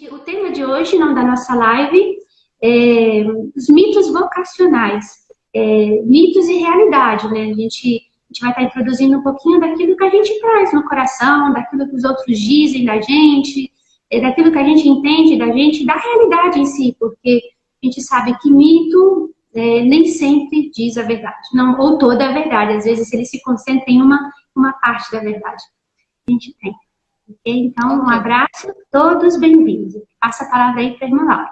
O tema de hoje, não, da nossa live, é os mitos vocacionais, mitos e realidade, né? A gente vai estar introduzindo um pouquinho daquilo que a gente traz no coração, daquilo que os outros dizem da gente, daquilo que a gente entende da gente, da realidade em si, porque a gente sabe que mito nem sempre diz a verdade, não, ou toda a verdade. Às vezes ele se concentra em uma parte da verdade. A gente tem. Então, um Ok. abraço, todos bem-vindos. Passa a palavra aí para a irmã Laura.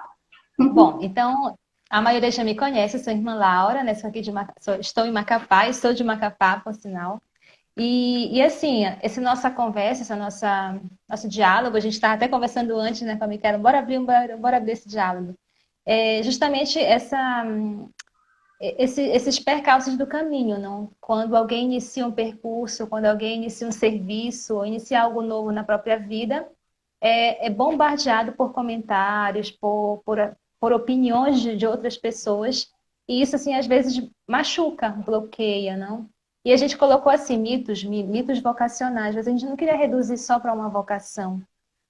Bom, então, a maioria já me conhece, eu sou a irmã Laura, né? Estou em Macapá, estou de Macapá, por sinal. E assim, essa nossa conversa, nosso diálogo, a gente estava até conversando antes, né, com a Micaela, bora abrir esse diálogo. Justamente esses percalços do caminho, não? Quando alguém inicia um percurso, quando alguém inicia um serviço, ou inicia algo novo na própria vida, é bombardeado por comentários, por opiniões de outras pessoas, e isso, assim, às vezes machuca, bloqueia, não? E a gente colocou, assim, mitos vocacionais, mas a gente não queria reduzir só para uma vocação,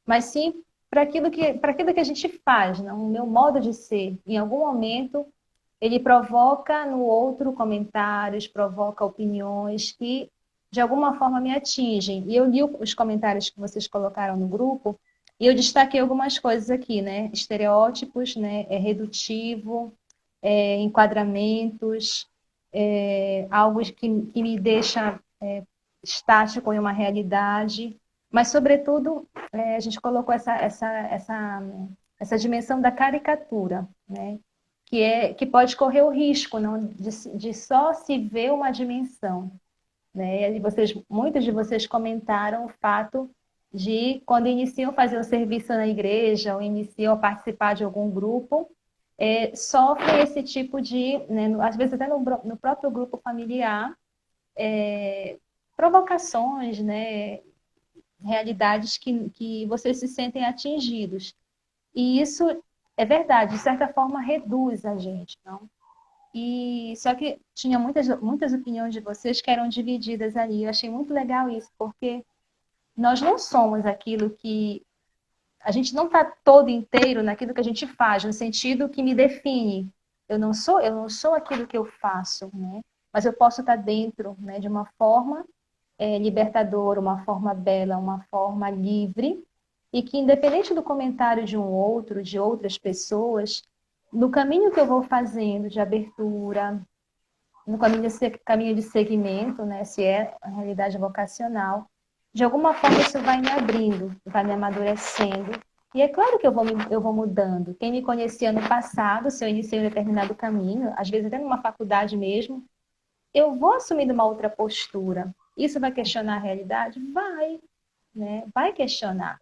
mas sim para aquilo que a gente faz, não? O meu modo de ser, em algum momento, ele provoca no outro comentários, provoca opiniões que, de alguma forma, me atingem. E eu li os comentários que vocês colocaram no grupo, e eu destaquei algumas coisas aqui, né? Estereótipos, né? Redutivo, enquadramentos, algo que me deixa estático em uma realidade. Mas, sobretudo, a gente colocou essa dimensão da caricatura, né? Que pode correr o risco, não, de só se ver uma dimensão, né? E muitos de vocês comentaram o fato de, quando iniciam a fazer o serviço na igreja ou iniciam a participar de algum grupo, sofrem esse tipo de, né, às vezes até no próprio grupo familiar, provocações, né, realidades que vocês se sentem atingidos. E isso é verdade, de certa forma reduz a gente, não? E só que tinha muitas opiniões de vocês que eram divididas ali. Eu achei muito legal isso, porque nós não somos aquilo que a gente não está todo inteiro naquilo que a gente faz, no sentido que me define. Eu não sou aquilo que eu faço, né? Mas eu posso estar dentro, né, de uma forma libertadora, uma forma bela, uma forma livre, e que, independente do comentário de um outro, de outras pessoas, no caminho que eu vou fazendo de abertura, no caminho de segmento, né, se é a realidade vocacional, de alguma forma isso vai me abrindo, vai me amadurecendo. E é claro que eu vou mudando. Quem me conhecia no passado, se eu iniciei um determinado caminho, às vezes até numa faculdade mesmo, eu vou assumindo uma outra postura. Isso vai questionar a realidade? Vai, né? Vai questionar.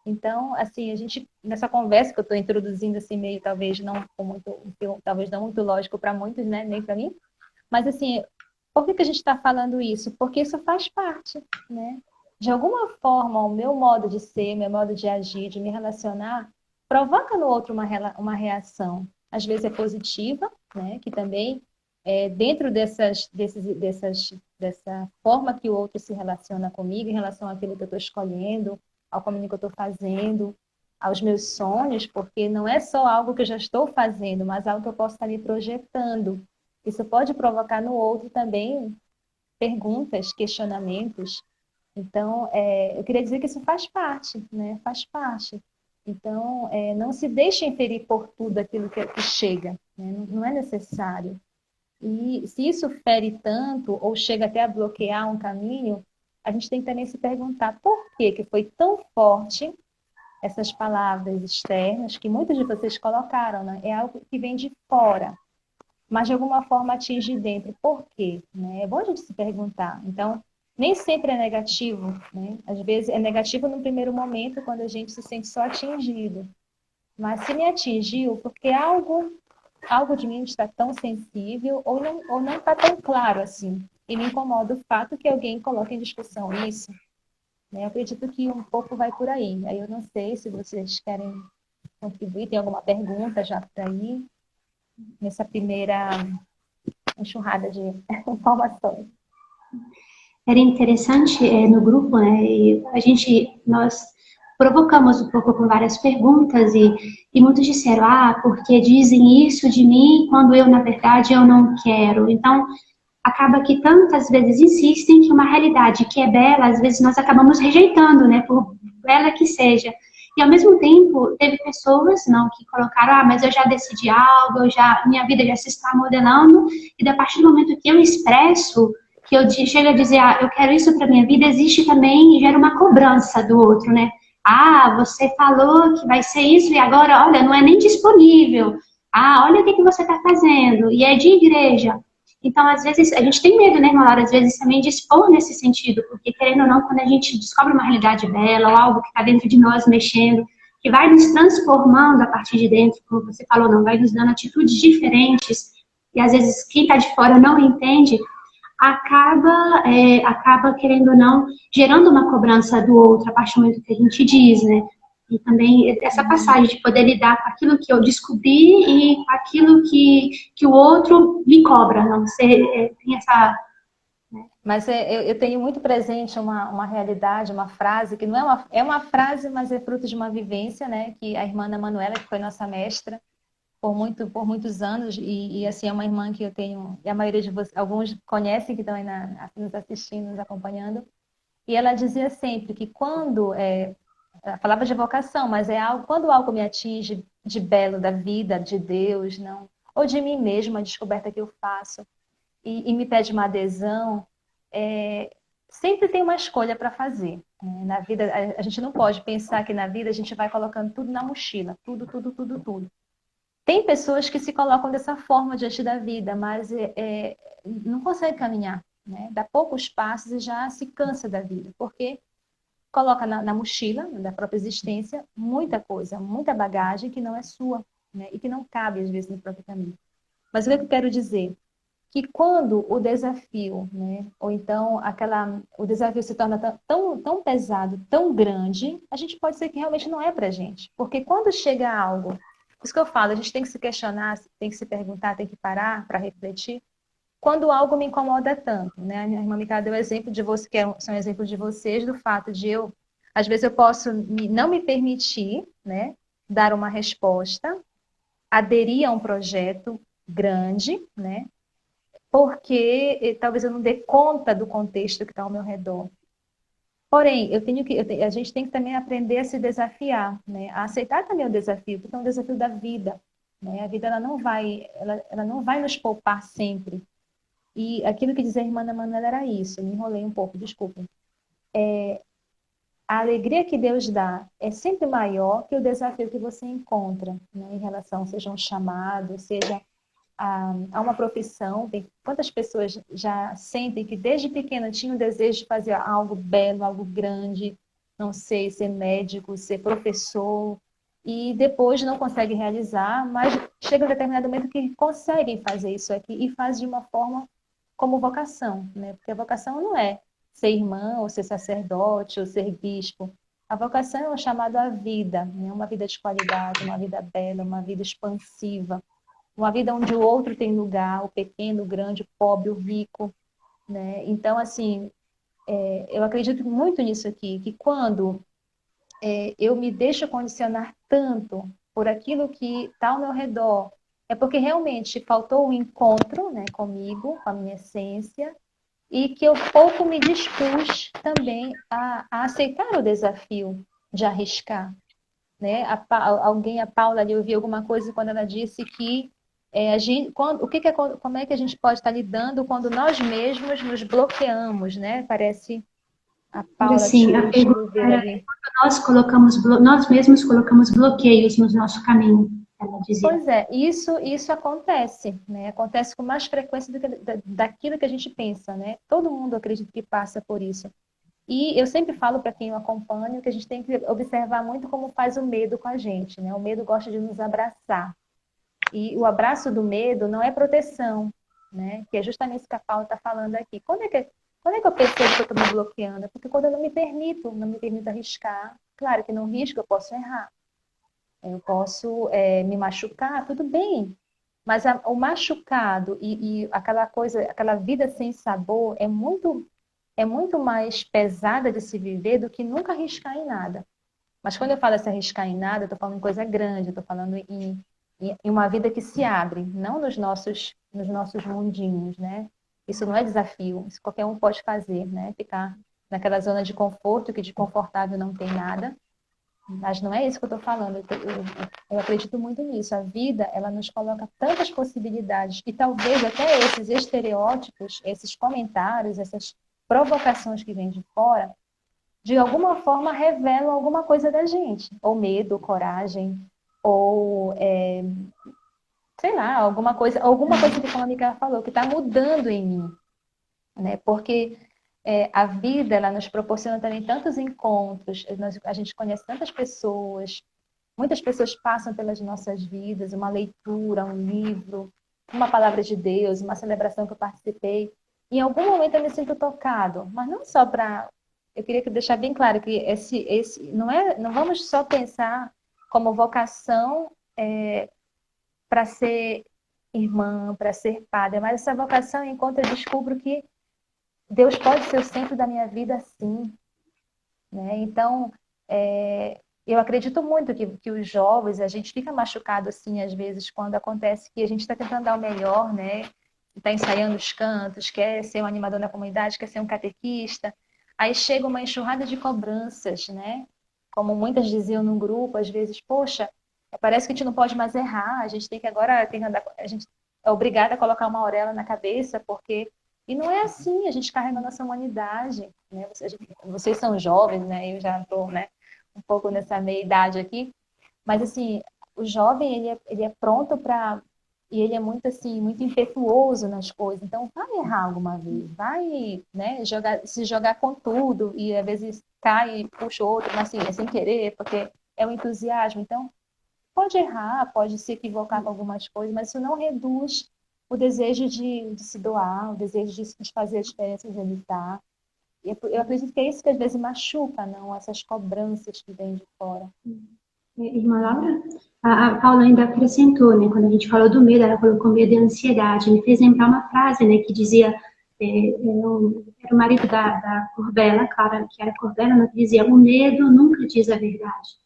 Então, assim, a gente, nessa conversa que eu estou introduzindo, assim, meio talvez não com muito, talvez não muito lógico para muitos, né? Nem para mim. Mas, assim, por que a gente está falando isso? Porque isso faz parte, né? De alguma forma, o meu modo de ser, meu modo de agir, de me relacionar, provoca no outro uma reação. Às vezes é positiva, né? Que também, dentro dessa forma que o outro se relaciona comigo, em relação àquilo que eu estou escolhendo, ao caminho que eu estou fazendo, aos meus sonhos, porque não é só algo que eu já estou fazendo, mas algo que eu posso estar me projetando. Isso pode provocar no outro também perguntas, questionamentos. Então, eu queria dizer que isso faz parte, né? Faz parte. Então, não se deixe inferir por tudo aquilo que chega, né? Não é necessário. E se isso fere tanto ou chega até a bloquear um caminho, a gente tem que também se perguntar por que foi tão forte essas palavras externas que muitos de vocês colocaram, né? É algo que vem de fora, mas de alguma forma atinge dentro. Por quê? Né? É bom a gente se perguntar. Então, nem sempre é negativo, né? Às vezes é negativo no primeiro momento, quando a gente se sente só atingido. Mas se me atingiu, porque algo de mim está tão sensível ou não está tão claro assim. E me incomoda o fato que alguém coloque em discussão isso. Né? Eu acredito que um pouco vai por aí. Aí eu não sei se vocês querem contribuir, tem alguma pergunta já por aí, nessa primeira enxurrada de informações. Era interessante no grupo, né? E nós provocamos um pouco com várias perguntas e muitos disseram, porque dizem isso de mim quando eu, na verdade, eu não quero. Então, acaba que tantas vezes insistem que uma realidade que é bela, às vezes nós acabamos rejeitando, né, por bela que seja. E ao mesmo tempo, teve pessoas não que colocaram, mas eu já decidi algo, minha vida já se está modelando, e a partir do momento que eu expresso, que eu chego a dizer, eu quero isso para minha vida, existe também, gera uma cobrança do outro, né? Você falou que vai ser isso e agora, olha, não é nem disponível. Olha o que você está fazendo. E é de igreja. Então, às vezes, a gente tem medo, né, Laura, às vezes também de expor nesse sentido, porque querendo ou não, quando a gente descobre uma realidade bela, ou algo que está dentro de nós mexendo, que vai nos transformando a partir de dentro, como você falou, não, vai nos dando atitudes diferentes, e às vezes quem está de fora não entende, acaba, querendo ou não, gerando uma cobrança do outro a partir do momento que a gente diz, né? E também essa passagem de poder lidar com aquilo que eu descobri e com aquilo que o outro me cobra, não ser, tem essa... Mas eu tenho muito presente uma realidade, uma frase, que não é uma frase, mas é fruto de uma vivência, né? Que a irmã Ana Manuela, que foi nossa mestra por muitos anos, e assim, é uma irmã que eu tenho, e a maioria de vocês, alguns conhecem, que estão aí nos assistindo, nos acompanhando, e ela dizia sempre que ela falava de vocação, mas quando algo me atinge de belo da vida, de Deus, não, ou de mim mesma, a descoberta que eu faço, e me pede uma adesão, sempre tem uma escolha para fazer. Na vida, a gente não pode pensar que na vida a gente vai colocando tudo na mochila, tudo, tudo, tudo, tudo. Tem pessoas que se colocam dessa forma diante da vida, mas não consegue caminhar, né? Dá poucos passos e já se cansa da vida, porque coloca na mochila da própria existência muita coisa, muita bagagem que não é sua, né? E que não cabe, às vezes, no próprio caminho. Mas o que eu quero dizer? Que quando o desafio, né? Ou então o desafio se torna tão, tão pesado, tão grande, a gente pode ser que realmente não é pra gente. Porque quando chega algo, por isso que eu falo, a gente tem que se questionar, tem que se perguntar, tem que parar para refletir. Quando algo me incomoda tanto, né? A minha irmã Micaela deu exemplo de você, são exemplos de vocês, do fato de às vezes eu posso não me permitir, né? Dar uma resposta, aderir a um projeto grande, né? Porque talvez eu não dê conta do contexto que está ao meu redor. Porém, a gente tem que também aprender a se desafiar, né? A aceitar também o desafio, porque é um desafio da vida, né? A vida ela não vai nos poupar sempre. E aquilo que dizia a irmã Ana Manuela era isso, eu me enrolei um pouco, desculpa. A alegria que Deus dá é sempre maior que o desafio que você encontra, né? Em relação, seja um chamado, seja a uma profissão. Quantas pessoas já sentem que desde pequena tinham o desejo de fazer algo belo, algo grande, não sei, ser médico, ser professor, e depois não conseguem realizar, mas chega um determinado momento que conseguem fazer isso aqui e faz de uma forma como vocação, né? Porque a vocação não é ser irmã, ou ser sacerdote, ou ser bispo. A vocação é um chamado à vida, né? Uma vida de qualidade, uma vida bela, uma vida expansiva, uma vida onde o outro tem lugar, o pequeno, o grande, o pobre, o rico, né? Então, assim, eu acredito muito nisso aqui, que quando eu me deixo condicionar tanto por aquilo que está ao meu redor, é porque realmente faltou um encontro, né, comigo, com a minha essência, e que eu pouco me dispus também a aceitar o desafio de arriscar, né? A Paula ali, eu vi alguma coisa quando ela disse que como é que a gente pode estar lidando quando nós mesmos nos bloqueamos, né? Parece a Era Paula, assim, a deixa pergunta eu ver era, ali. nós mesmos colocamos bloqueios no nosso caminho, ela dizia. Pois é, isso acontece, né? Acontece com mais frequência daquilo que a gente pensa, né? Todo mundo acredita que passa por isso. E eu sempre falo para quem eu acompanho que a gente tem que observar muito como faz o medo com a gente, né? O medo gosta de nos abraçar. E o abraço do medo não é proteção, né? Que é justamente isso que a Paula está falando aqui. Quando é que eu percebo que eu estou me bloqueando? É porque quando eu não me permito arriscar. Claro que no risco eu posso errar. Eu posso me machucar, tudo bem. Mas o machucado e aquela coisa, aquela vida sem sabor é muito mais pesada de se viver do que nunca arriscar em nada. Mas quando eu falo se arriscar em nada, eu estou falando em coisa grande, eu estou falando em uma vida que se abre, não nos nossos mundinhos, né? Isso não é desafio, isso qualquer um pode fazer, né? Ficar naquela zona de conforto, que de confortável não tem nada. Mas não é isso que eu estou falando. Eu acredito muito nisso. A vida, ela nos coloca tantas possibilidades. E talvez até esses estereótipos, esses comentários, essas provocações que vêm de fora, de alguma forma revelam alguma coisa da gente. Ou medo, ou coragem, ou, sei lá, alguma coisa que, como a Micaela falou, que está mudando em mim. Né? Porque a vida, ela nos proporciona também tantos encontros, a gente conhece tantas pessoas, muitas pessoas passam pelas nossas vidas, uma leitura, um livro, uma palavra de Deus, uma celebração que eu participei. Em algum momento eu me sinto tocado, mas não só para... Eu queria deixar bem claro que não vamos só pensar como vocação para ser irmã, para ser padre, mas essa vocação enquanto eu descubro que Deus pode ser o centro da minha vida, sim. Né? Então, eu acredito muito que os jovens, a gente fica machucado assim, às vezes, quando acontece que a gente está tentando dar o melhor, né? Está ensaiando os cantos, quer ser um animador na comunidade, quer ser um catequista. Aí chega uma enxurrada de cobranças, né? Como muitas diziam no grupo, às vezes, poxa, parece que a gente não pode mais errar, a gente tem que agora, a gente é obrigada a colocar uma auréola na cabeça, porque... E não é assim, a gente carrega a nossa humanidade, né? Vocês são jovens, né? Eu já estou, né, um pouco nessa meia idade aqui, mas assim, o jovem ele é pronto para e ele é muito assim, muito impetuoso nas coisas. Então vai errar alguma vez, vai, né, se jogar com tudo e às vezes cai e puxa o outro, mas assim, é sem querer, porque é o entusiasmo. Então pode errar, pode se equivocar com algumas coisas, mas isso não reduz o desejo de se doar, o desejo de fazer a diferença, de evitar. Eu acredito que é isso que às vezes machuca, não? Essas cobranças que vêm de fora. Irmã Laura, a Paula ainda acrescentou, né, quando a gente falou do medo, ela colocou medo e ansiedade, me fez lembrar uma frase, né, que dizia, era o marido da Corbella, Clara, que era Corbella, né, que dizia, o medo nunca diz a verdade.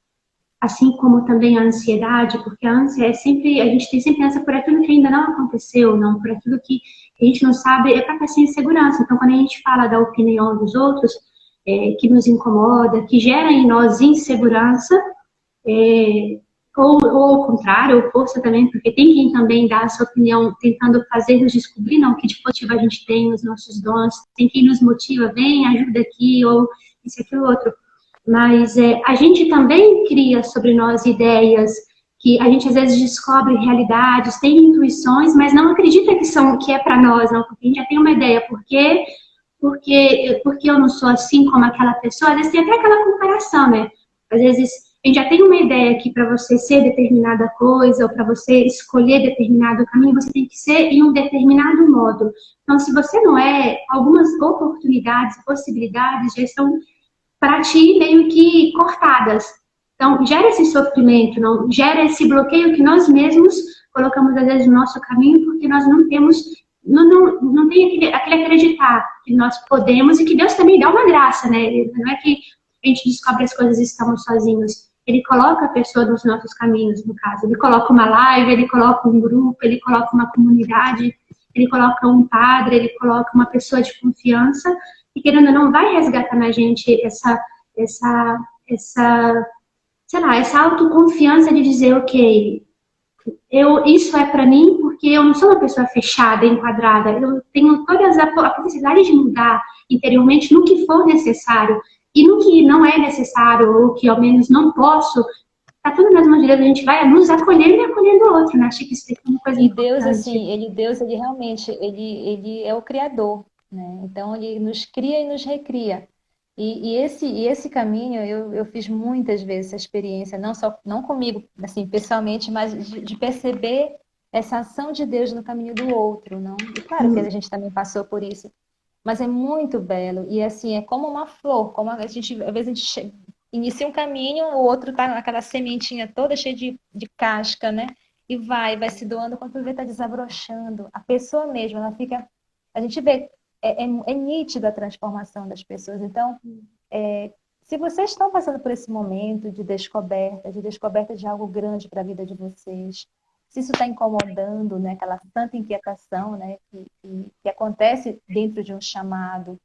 Assim como também a ansiedade, porque a ânsia é sempre, a gente tem sempre ânsia por aquilo que ainda não aconteceu, não por aquilo que a gente não sabe, é para estar sem segurança. Então, quando a gente fala da opinião dos outros, que nos incomoda, que gera em nós insegurança, ou ao contrário, ou força também, porque tem quem também dá a sua opinião, tentando fazer-nos descobrir, não, que de positivo a gente tem nos nossos dons, tem quem nos motiva, vem, ajuda aqui, ou isso, aquilo, outro. Mas a gente também cria sobre nós ideias que a gente às vezes descobre realidades, tem intuições, mas não acredita que é para nós, não, porque a gente já tem uma ideia, porque eu não sou assim como aquela pessoa, às vezes tem até aquela comparação, né? Às vezes a gente já tem uma ideia que para você ser determinada coisa, ou para você escolher determinado caminho, você tem que ser em um determinado modo. Então, se você não é, algumas oportunidades, possibilidades já estão para ti meio que cortadas. Então, gera esse sofrimento, não gera esse bloqueio que nós mesmos colocamos, às vezes, no nosso caminho, porque nós não temos, não tem aquele acreditar que nós podemos e que Deus também dá uma graça, né? Não é que a gente descobre as coisas e estamos sozinhos. Ele coloca a pessoa nos nossos caminhos, no caso. Ele coloca uma live, ele coloca um grupo, ele coloca uma comunidade, ele coloca um padre, ele coloca uma pessoa de confiança e querendo ou não, vai resgatar na gente essa, sei lá, essa autoconfiança de dizer, ok, isso é para mim porque eu não sou uma pessoa fechada, enquadrada, eu tenho toda a capacidade de mudar interiormente no que for necessário e no que não é necessário ou que ao menos não posso, tá tudo nas mãos de Deus, a gente vai nos acolhendo e acolhendo o outro, né? Acho que isso é uma coisa E Deus, importante. assim, ele realmente, ele é o Criador, né? Então, ele nos cria e nos recria. E esse caminho, eu fiz muitas vezes essa experiência, não comigo, assim, pessoalmente, mas de perceber essa ação de Deus no caminho do outro, não? E claro que a gente também passou por isso, mas é muito belo. E, assim, é como uma flor, como a gente, às vezes a gente inicia um caminho, o outro tá naquela sementinha toda cheia de casca, né? E vai se doando, quando vê, tá desabrochando. A pessoa mesma, ela fica... A gente vê, é nítida a transformação das pessoas. Então, se vocês estão passando por esse momento de descoberta de algo grande para a vida de vocês, se isso está incomodando, né, aquela tanta inquietação, né, que acontece dentro de um chamado,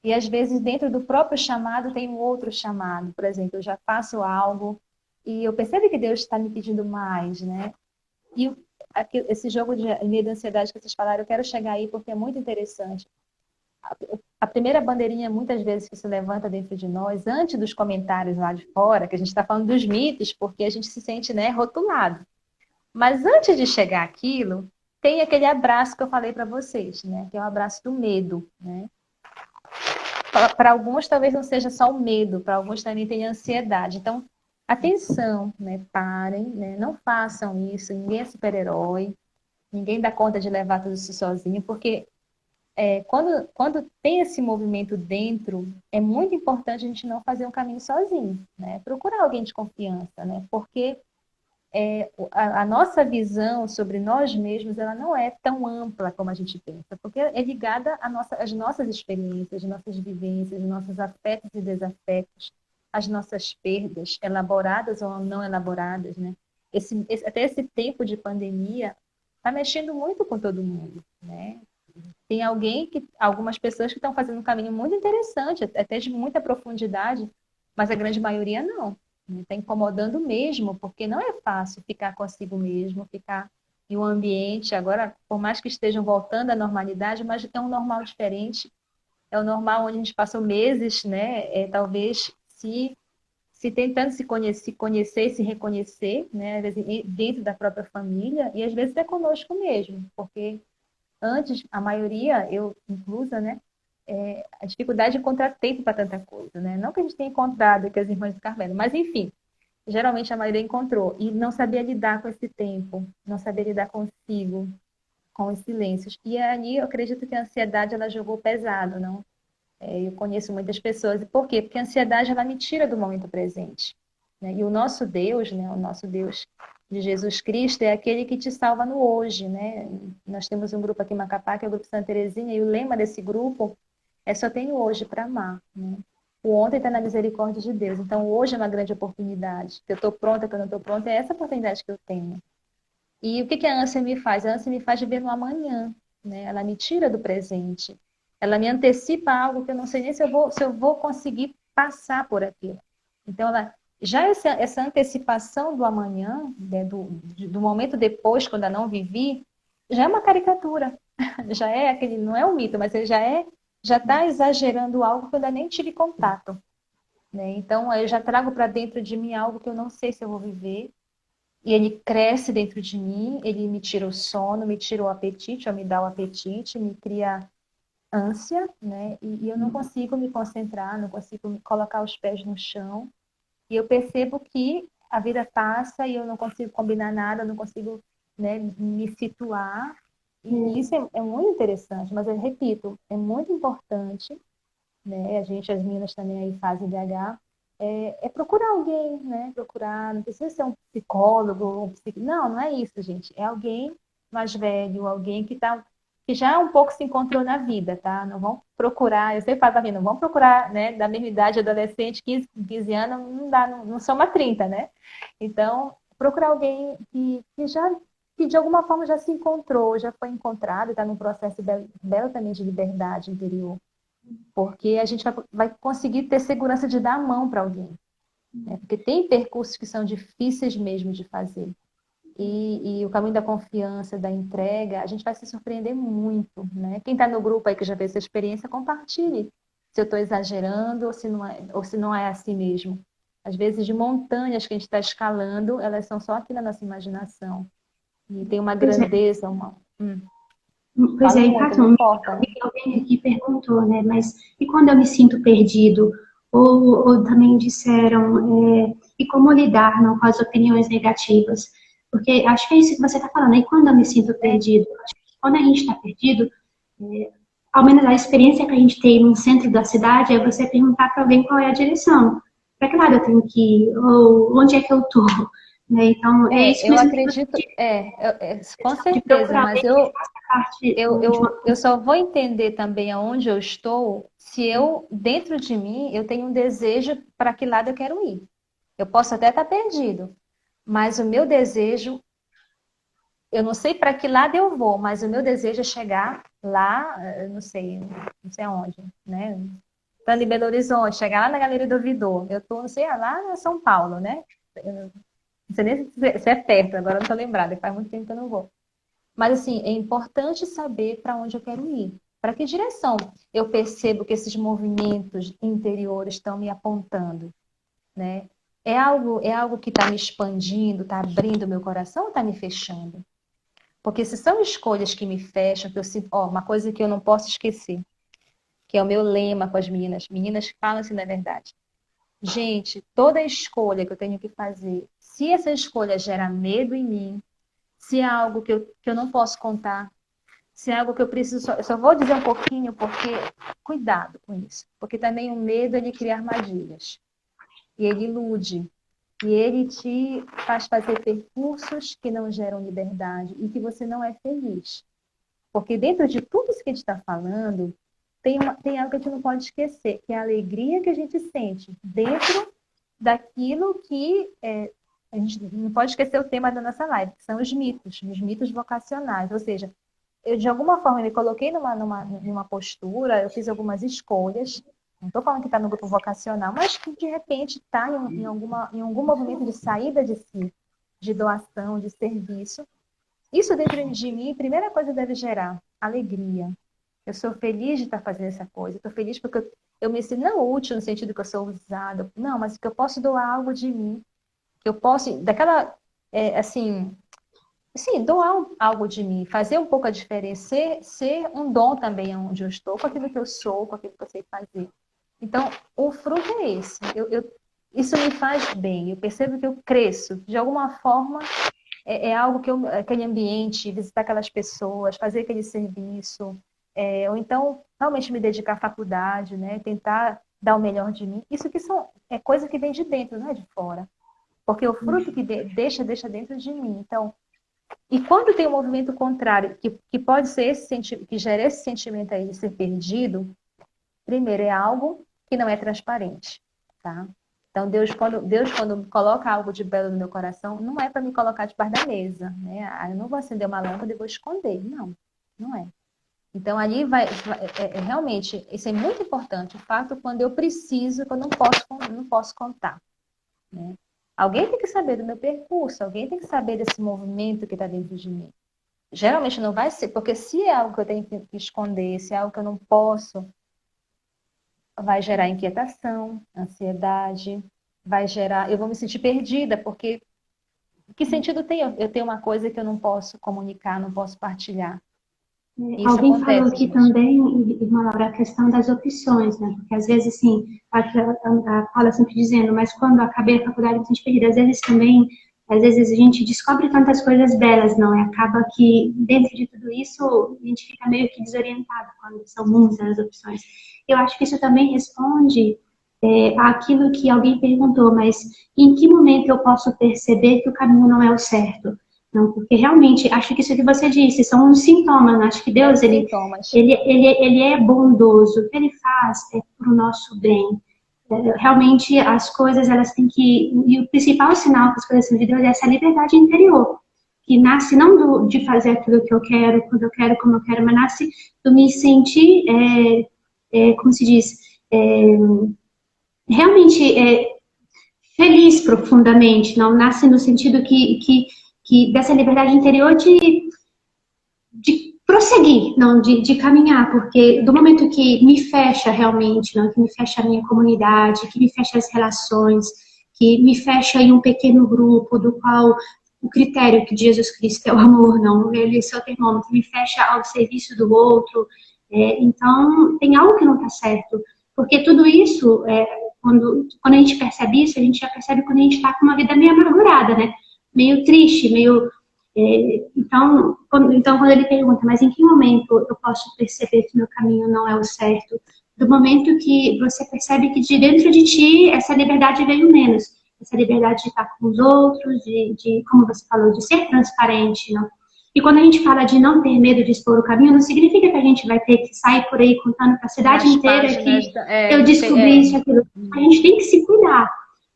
e às vezes dentro do próprio chamado tem um outro chamado. Por exemplo, eu já faço algo e eu percebo que Deus está me pedindo mais, né? E esse jogo de medo e ansiedade que vocês falaram, eu quero chegar aí porque é muito interessante. A primeira bandeirinha, muitas vezes, que se levanta dentro de nós, antes dos comentários lá de fora, que a gente está falando dos mitos, porque a gente se sente, né, rotulado. Mas antes de chegar aquilo, tem aquele abraço que eu falei para vocês, né? Que é o abraço do medo, né? Para alguns talvez não seja só o medo, para alguns também tem ansiedade. Então, atenção, né? Parem, né? Não façam isso, ninguém é super-herói, ninguém dá conta de levar tudo isso sozinho, porque quando tem esse movimento dentro, é muito importante a gente não fazer um caminho sozinho, né? Procurar alguém de confiança, né? Porque a nossa visão sobre nós mesmos, ela não é tão ampla como a gente pensa, porque é ligada às nossas experiências, às nossas vivências, aos nossos afetos e desafetos, às nossas perdas, elaboradas ou não elaboradas, né? Até esse tempo de pandemia está mexendo muito com todo mundo, né? Tem algumas pessoas que estão fazendo um caminho muito interessante, até de muita profundidade, mas a grande maioria não. Está incomodando mesmo, porque não é fácil ficar consigo mesmo, ficar em um ambiente, agora, por mais que estejam voltando à normalidade, mas é um normal diferente, é o normal onde a gente passou meses, né, talvez se tentando se conhecer, se reconhecer, né, às vezes dentro da própria família, e às vezes é conosco mesmo, porque antes, a maioria, eu inclusa, né, a dificuldade de encontrar tempo para tanta coisa, né? Não que a gente tenha encontrado que as irmãs do Carmelo, mas enfim, geralmente a maioria encontrou e não sabia lidar com esse tempo, não sabia lidar consigo, com os silêncios. E ali eu acredito que a ansiedade ela jogou pesado, não? Eu conheço muitas pessoas. E por quê? Porque a ansiedade ela me tira do momento presente. Né? E o nosso Deus, né? O nosso Deus de Jesus Cristo é aquele que te salva no hoje, né? Nós temos um grupo aqui em Macapá, que é o Grupo Santa Teresinha, e o lema desse grupo só tenho hoje para amar, né? O ontem está na misericórdia de Deus. Então, hoje é uma grande oportunidade. Que eu estou pronta, que eu não estou pronta, é essa oportunidade que eu tenho. E o que a ânsia me faz? A ânsia me faz viver no amanhã, né? Ela me tira do presente. Ela me antecipa algo que eu não sei nem se eu vou conseguir passar por aquilo. Então, já essa antecipação do amanhã, né, do momento depois, quando eu não vivi, já é uma caricatura. Já é aquele, não é um mito, mas ele já está exagerando algo que eu ainda nem tive contato. Né? Então, eu já trago para dentro de mim algo que eu não sei se eu vou viver. E ele cresce dentro de mim, ele me tira o sono, me tira o apetite, ou me dá o apetite, me cria ânsia, né? E eu não consigo me concentrar, não consigo colocar os pés no chão. E eu percebo que a vida passa e eu não consigo combinar nada, não consigo, né, me situar. E isso é muito interessante, mas eu repito, é muito importante, né? As meninas também aí fazem DH, procurar alguém, né? Procurar, não precisa ser um psicólogo, não é isso, gente. É alguém mais velho, alguém que já um pouco se encontrou na vida, tá? Não vão procurar, eu sempre falo pra mim, não vão procurar, né, da mesma idade, adolescente, 15 anos, não dá, não soma 30, né? Então, procurar alguém que de alguma forma já se encontrou, já foi encontrado, está num processo belo também de liberdade interior. Porque a gente vai conseguir ter segurança de dar a mão para alguém. Né? Porque tem percursos que são difíceis mesmo de fazer. E o caminho da confiança, da entrega, a gente vai se surpreender muito. Né? Quem está no grupo aí que já fez essa experiência, compartilhe. Se eu estou exagerando ou se não é assim mesmo. Às vezes, de montanhas que a gente está escalando, elas são só aqui na nossa imaginação. E tem uma grandeza, Pois é, muito, não importa, né? alguém aqui perguntou, né? Mas e quando eu me sinto perdido? Ou também disseram, e como lidar, não, com as opiniões negativas? Porque acho que é isso que você está falando. E quando eu me sinto perdido? Acho que quando a gente está perdido, ao menos a experiência que a gente tem no centro da cidade é você perguntar para alguém qual é a direção. Para que lado eu tenho que ir? Ou onde é que eu estou? né? Então, é isso Eu mesmo que você acredito, disse, com de certeza, procurar mas alguém que faça parte de uma eu só vou entender também aonde eu estou se eu, dentro de mim, eu tenho um desejo para que lado eu quero ir. Eu posso até estar perdido, mas o meu desejo, eu não sei para que lado eu vou, mas o meu desejo é chegar lá, eu não sei aonde, né? Estando em Belo Horizonte, chegar lá na Galeria do Ouvidor. Eu estou, não sei, lá em São Paulo, né? Eu não sei nem se é perto, agora eu não estou lembrada, faz muito tempo que eu não vou. Mas, assim, é importante saber para onde eu quero ir. Para que direção eu percebo que esses movimentos interiores estão me apontando, né? É algo que está me expandindo, está abrindo o meu coração ou está me fechando? Porque se são escolhas que me fecham, que eu sinto, uma coisa que eu não posso esquecer, que é o meu lema com as meninas. Meninas falam assim, na verdade. Gente, toda escolha que eu tenho que fazer, se essa escolha gera medo em mim, se é algo que eu não posso contar, se é algo que eu preciso, eu só vou dizer um pouquinho, porque cuidado com isso. Porque também o medo, ele cria armadilhas. E ele ilude. E ele te faz fazer percursos que não geram liberdade e que você não é feliz. Porque dentro de tudo isso que a gente está falando, tem algo que a gente não pode esquecer, que é a alegria que a gente sente dentro daquilo que a gente não pode esquecer o tema da nossa live, que são os mitos vocacionais. Ou seja, eu de alguma forma me coloquei numa postura, eu fiz algumas escolhas, não estou falando que está no grupo vocacional, mas que de repente está em algum movimento de saída de si, de doação, de serviço. Isso dentro de mim, a primeira coisa deve gerar alegria. Eu sou feliz de estar fazendo essa coisa. Estou feliz porque eu me sinto não útil no sentido que eu sou usada. Não, mas que eu posso doar algo de mim. Que eu posso, assim, doar algo de mim. Fazer um pouco a diferença. Ser um dom também onde eu estou, com aquilo que eu sou, com aquilo que eu sei fazer. Então, o fruto é esse. Isso me faz bem. Eu percebo que eu cresço. De alguma forma, é algo que aquele ambiente, visitar aquelas pessoas, fazer aquele serviço, ou então realmente me dedicar à faculdade, né? Tentar dar o melhor de mim. Isso que é coisa que vem de dentro, não é de fora. Porque o fruto que deixa dentro de mim. Então, e quando tem um movimento contrário, que pode ser esse sentimento, que gera esse sentimento aí de ser perdido, primeiro é algo que não é transparente, tá? Então, Deus, quando coloca algo de belo no meu coração, não é para me colocar debaixo da mesa, né? Eu não vou acender uma lâmpada e vou esconder. Não, não é. Então, ali realmente, isso é muito importante. O fato quando eu preciso, que eu não posso contar, né? Alguém tem que saber do meu percurso, alguém tem que saber desse movimento que está dentro de mim. Geralmente não vai ser, porque se é algo que eu tenho que esconder, se é algo que eu não posso, vai gerar inquietação, ansiedade, eu vou me sentir perdida, porque que sentido tem eu ter uma coisa que eu não posso comunicar, não posso partilhar? Isso Alguém falou acontece, aqui gente. também, irmã Laura, a questão das opções, né? Porque às vezes, assim, a Paula sempre dizendo, mas quando eu acabei a faculdade, eu me senti perdida. Às vezes a gente descobre tantas coisas belas, não é? Acaba que, dentro de tudo isso, a gente fica meio que desorientado quando são muitas as opções. Eu acho que isso também responde àquilo que alguém perguntou, mas em que momento eu posso perceber que o caminho não é o certo? Não, porque realmente, acho que isso que você disse são uns sintomas, né? Acho que Deus, Sintomas. ele é bondoso, o que ele faz é para o nosso bem. Realmente, as coisas, elas têm que... E o principal sinal que as coisas são de Deus é essa liberdade interior, que nasce não de fazer aquilo que eu quero, quando eu quero, como eu quero, mas nasce do me sentir, como se diz, realmente feliz profundamente, não nasce no sentido que dessa liberdade interior de prosseguir, não de caminhar, porque do momento que me fecha realmente, não, que me fecha a minha comunidade, que me fecha as relações, que me fecha em um pequeno grupo, do qual o critério que Jesus Cristo é o amor, não, ele é seu termômetro, me fecha ao serviço do outro, então tem algo que não está certo, porque tudo isso, quando a gente percebe isso, a gente já percebe quando a gente está com uma vida meio amargurada, né, meio triste, meio então, quando ele pergunta, mas em que momento eu posso perceber que meu caminho não é o certo? Do momento que você percebe que de dentro de ti essa liberdade veio menos. essa liberdade de estar com os outros, como você falou, de ser transparente, não? E quando a gente fala de não ter medo de expor o caminho, não significa que a gente vai ter que sair por aí contando para a cidade inteira que eu descobri isso e aquilo. A gente tem que se cuidar.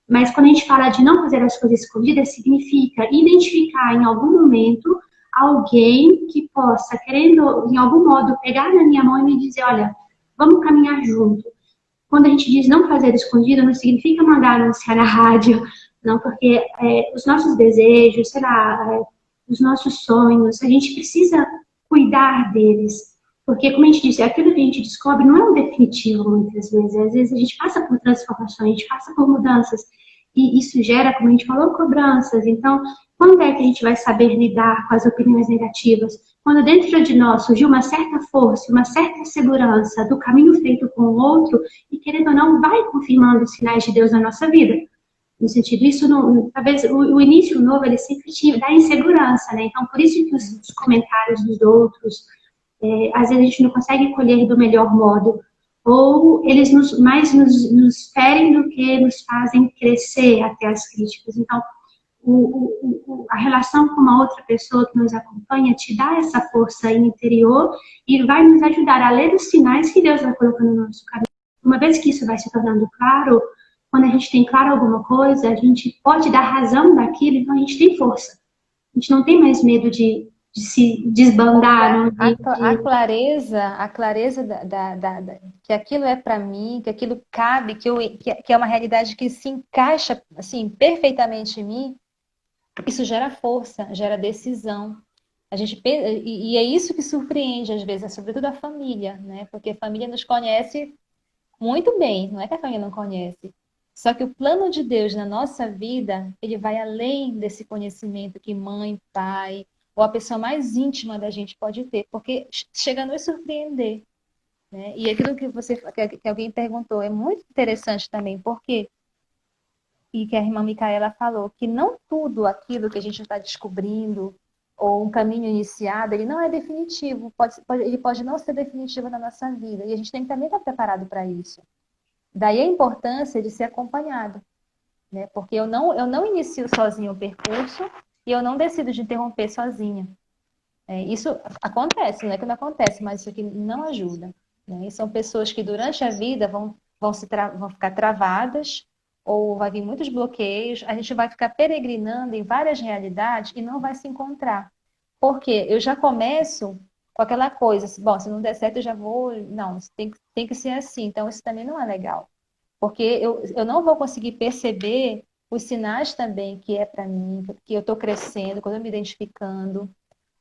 Mas quando a gente fala de não fazer as coisas escondidas, significa identificar em algum momento alguém que possa, querendo, em algum modo, pegar na minha mão e me dizer, olha, vamos caminhar junto. Quando a gente diz não fazer escondido, não significa mandar anunciar na rádio, não, porque os nossos desejos, sei lá, os nossos sonhos, a gente precisa cuidar deles. Porque, como a gente disse, aquilo que a gente descobre não é um definitivo, muitas vezes. Às vezes a gente passa por transformações, a gente passa por mudanças. E isso gera, como a gente falou, cobranças. Então, quando é que a gente vai saber lidar com as opiniões negativas? Quando dentro de nós surgiu uma certa força, uma certa segurança do caminho feito com o outro, e querendo ou não, vai confirmando os sinais de Deus na nossa vida. No sentido, isso não, talvez o início novo, ele sempre dá insegurança, né? Então, por isso que os comentários dos outros, às vezes a gente não consegue colher do melhor modo, ou eles mais nos ferem do que nos fazem crescer até as críticas. Então, a relação com uma outra pessoa que nos acompanha te dá essa força interior e vai nos ajudar a ler os sinais que Deus vai colocando no nosso caminho. Uma vez que isso vai se tornando claro, quando a gente tem claro alguma coisa, a gente pode dar razão daquilo, então a gente tem força. A gente não tem mais medo de se desbandar. A clareza que aquilo é para mim, que aquilo cabe, que é uma realidade que se encaixa assim, perfeitamente em mim, isso gera força, gera decisão. E é isso que surpreende, às vezes, sobretudo a família, né? Porque a família nos conhece muito bem, não é que a família não conhece. Só que o plano de Deus na nossa vida, ele vai além desse conhecimento que mãe, pai, ou a pessoa mais íntima da gente pode ter, porque chega a nos surpreender, né? E aquilo que alguém perguntou é muito interessante também, porque e que a irmã Micaela falou, que não tudo aquilo que a gente está descobrindo, ou um caminho iniciado, ele não é definitivo, ele pode não ser definitivo na nossa vida, e a gente tem que também estar preparado para isso. Daí a importância de ser acompanhado, né? Porque eu não inicio sozinho o percurso, e eu não decido de interromper sozinha. Isso acontece, não é que não acontece, mas isso aqui não ajuda, né? E são pessoas que durante a vida vão ficar travadas, ou vai vir muitos bloqueios, a gente vai ficar peregrinando em várias realidades e não vai se encontrar. Porque eu já começo com aquela coisa, bom, se não der certo eu já vou... Não, tem que ser assim, então isso também não é legal. Porque eu não vou conseguir perceber os sinais também que é para mim, que eu estou crescendo, quando eu me identificando.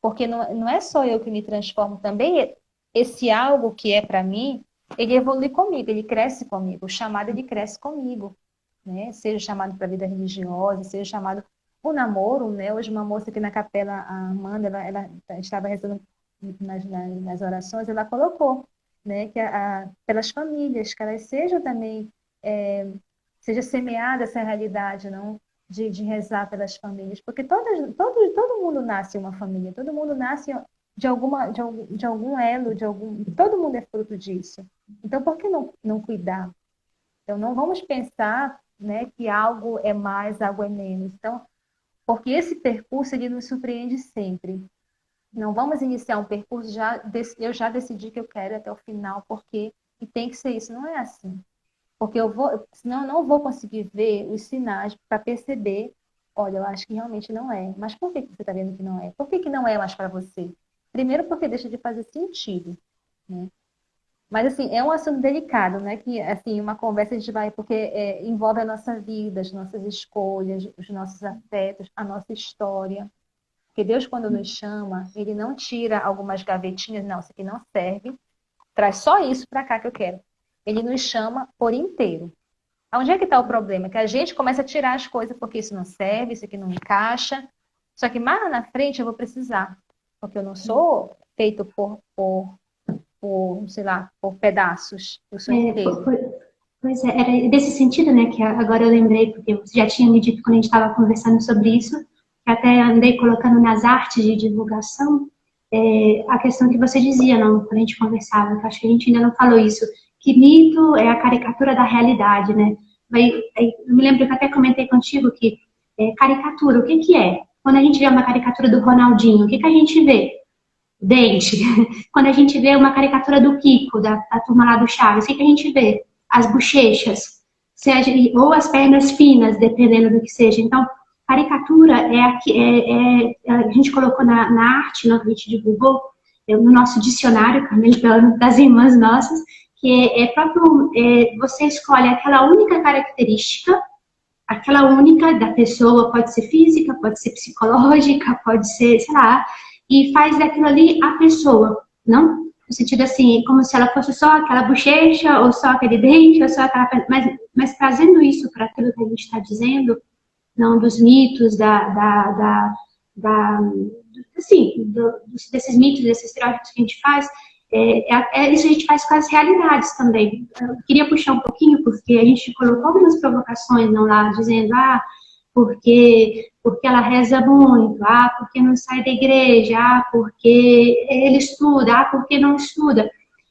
Porque não é só eu que me transformo, também esse algo que é para mim, ele evolui comigo, ele cresce comigo, o chamado ele cresce comigo, né? Seja chamado para a vida religiosa, seja chamado o namoro, né? Hoje uma moça aqui na capela, a Amanda, ela estava rezando nas orações, ela colocou, né, que pelas famílias, que elas sejam também, seja semeada essa realidade, não? De rezar pelas famílias, porque todo mundo nasce em uma família, todo mundo nasce de algum elo, todo mundo é fruto disso. Então, por que não cuidar? Então, não vamos pensar, né, que algo é mais, algo é menos. Então, porque esse percurso ele nos surpreende sempre. Não vamos iniciar um percurso, eu já decidi que eu quero ir até o final, porque e tem que ser isso. Não é assim. Porque senão eu não vou conseguir ver os sinais para perceber, olha, eu acho que realmente não é. Mas por que você está vendo que não é? Por que não é mais para você? Primeiro porque deixa de fazer sentido, né? Mas, assim, é um assunto delicado, né? Que, assim, uma conversa a gente vai... Porque envolve a nossa vida, as nossas escolhas, os nossos afetos, a nossa história. Porque Deus, quando nos chama, Ele não tira algumas gavetinhas. Não, isso aqui não serve. Traz só isso para cá que eu quero. Ele nos chama por inteiro. Onde é que está o problema? Que a gente começa a tirar as coisas porque isso não serve, isso aqui não encaixa. Só que mais na frente eu vou precisar. Porque eu não sou feito sei lá, por pedaços. Eu sou inteiro. Pois é, era desse sentido, né, que agora eu lembrei, porque você já tinha me dito quando a gente estava conversando sobre isso, que até andei colocando nas artes de divulgação, a questão que você dizia, não, quando a gente conversava, que acho que a gente ainda não falou isso, que mito é a caricatura da realidade, né? eu me lembro que eu até comentei contigo que caricatura, o que que é? Quando a gente vê uma caricatura do Ronaldinho, o que que a gente vê? Dente. Quando a gente vê uma caricatura do Kiko, da turma lá do Chaves, o que que a gente vê? As bochechas, seja, ou as pernas finas, dependendo do que seja. Então, caricatura a gente colocou na arte, no que a gente divulgou, no nosso dicionário, Camille, das irmãs nossas, que você escolhe aquela única característica, aquela única da pessoa, pode ser física, pode ser psicológica, pode ser, sei lá, e faz daquilo ali a pessoa, não? No sentido assim, como se ela fosse só aquela bochecha, ou só aquele dente, ou só aquela. Mas trazendo isso para aquilo que a gente está dizendo, não dos mitos, assim, desses mitos, desses estereótipos que a gente faz, isso a gente faz com as realidades também. Eu queria puxar um pouquinho, porque a gente colocou algumas provocações não lá, dizendo, porque ela reza muito, porque não sai da igreja, porque ele estuda, porque não estuda.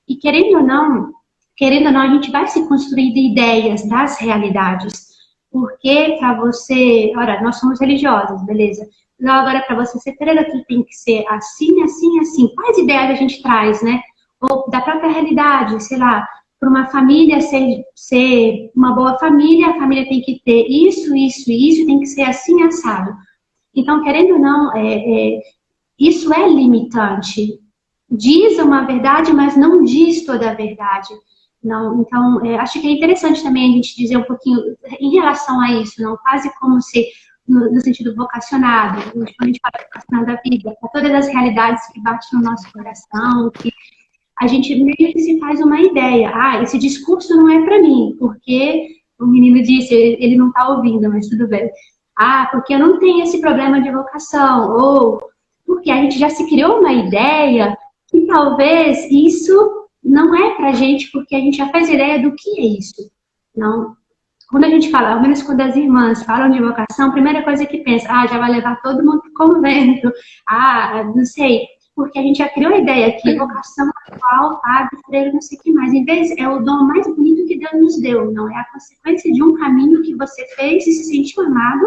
E querendo ou não, a gente vai se construindo ideias das realidades. Porque para você, ora, nós somos religiosas, beleza? Não, agora para você ser freira, tudo tem que ser assim, assim, assim. Quais ideias a gente traz, né? Ou da própria realidade, sei lá, para uma família ser uma boa família, a família tem que ter isso, isso e isso, tem que ser assim, assado. Então, querendo ou não, isso é limitante. Diz uma verdade, mas não diz toda a verdade. Não, então, acho que é interessante também a gente dizer um pouquinho em relação a isso, não quase como se, no sentido vocacionado, quando a gente fala vocacionado da vida, para todas as realidades que batem no nosso coração, que a gente meio que se faz uma ideia. Esse discurso não é para mim, porque o menino disse, ele não está ouvindo, mas tudo bem. Porque eu não tenho esse problema de vocação, ou porque a gente já se criou uma ideia que talvez isso não é para a gente, porque a gente já faz ideia do que é isso. Não. Quando a gente fala, ao menos quando as irmãs falam de vocação, a primeira coisa que pensa, já vai levar todo mundo para o convento, não sei, porque a gente já criou a ideia que vocação atual, padre, freira, não sei o que mais. Em vez, é o dom mais bonito que Deus nos deu, não é a consequência de um caminho que você fez e se sentiu amado,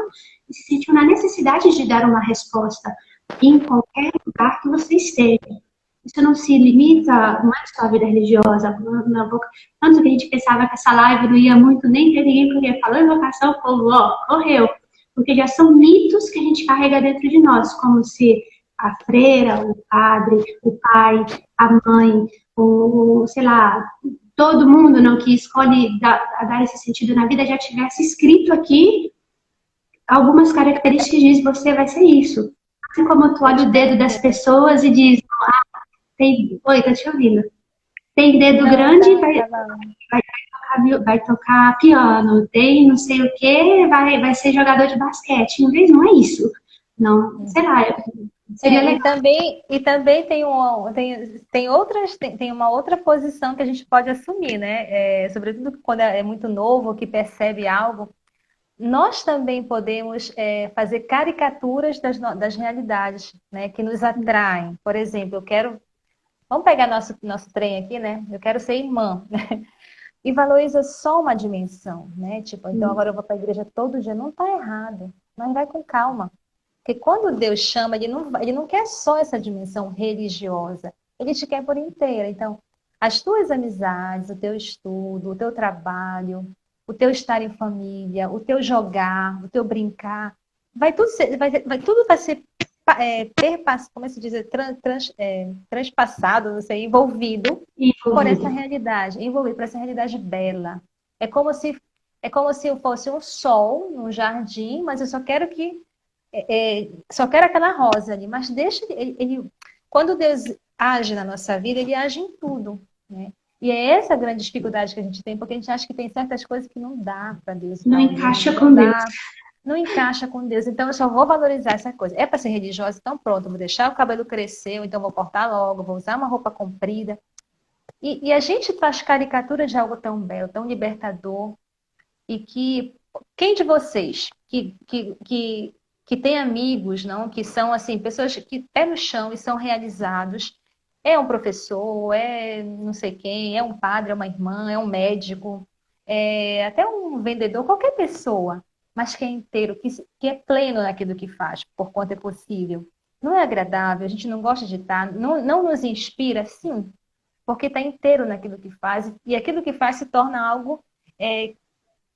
e se sentiu na necessidade de dar uma resposta em qualquer lugar que você esteja. Isso não se limita, não é só a vida religiosa, na boca. Tanto que a gente pensava que essa live não ia muito, nem ter ninguém porque falou em vocação, o povo, correu. Porque já são mitos que a gente carrega dentro de nós, como se a freira, o padre, o pai, a mãe, sei lá, todo mundo não que escolhe dar esse sentido na vida já tivesse escrito aqui algumas características diz você vai ser isso. Assim como tu olha o dedo das pessoas e diz, oi, tá te ouvindo. Tem dedo não, grande, vai tocar piano, tem não sei o que, vai ser jogador de basquete. Em vez não é isso. Não, sei lá. Seria legal. E também tem uma outra posição que a gente pode assumir, né? Sobretudo quando é muito novo, que percebe algo. Nós também podemos fazer caricaturas das realidades, né, que nos atraem. Por exemplo, vamos pegar nosso trem aqui, né? Eu quero ser irmã, né? E valoriza só uma dimensão, né? Tipo, então agora eu vou para a igreja todo dia. Não está errado, mas vai com calma. Porque quando Deus chama, ele não quer só essa dimensão religiosa. Ele te quer por inteira. Então, as tuas amizades, o teu estudo, o teu trabalho, o teu estar em família, o teu jogar, o teu brincar, tudo vai ser como se diz, transpassado, não sei, envolvido por essa realidade, envolvido por essa realidade bela. É como se eu fosse um sol num jardim, mas eu só quero aquela rosa ali, mas deixa quando Deus age na nossa vida, ele age em tudo, né? E é essa a grande dificuldade que a gente tem, porque a gente acha que tem certas coisas que não dá para Deus. Não encaixa com Deus. Não encaixa com Deus, então eu só vou valorizar essa coisa. É para ser religiosa, então pronto, eu vou deixar o cabelo crescer, ou então vou cortar logo, vou usar uma roupa comprida. E a gente faz caricatura de algo tão belo, tão libertador, e quem de vocês que tem amigos, não, que são assim, pessoas que pé no chão e são realizados, é um professor, é não sei quem, é um padre, é uma irmã, é um médico, até um vendedor, qualquer pessoa, mas que é inteiro, que é pleno naquilo que faz, por quanto é possível. Não é agradável, a gente não gosta de estar, não nos inspira, sim, porque está inteiro naquilo que faz, e aquilo que faz se torna algo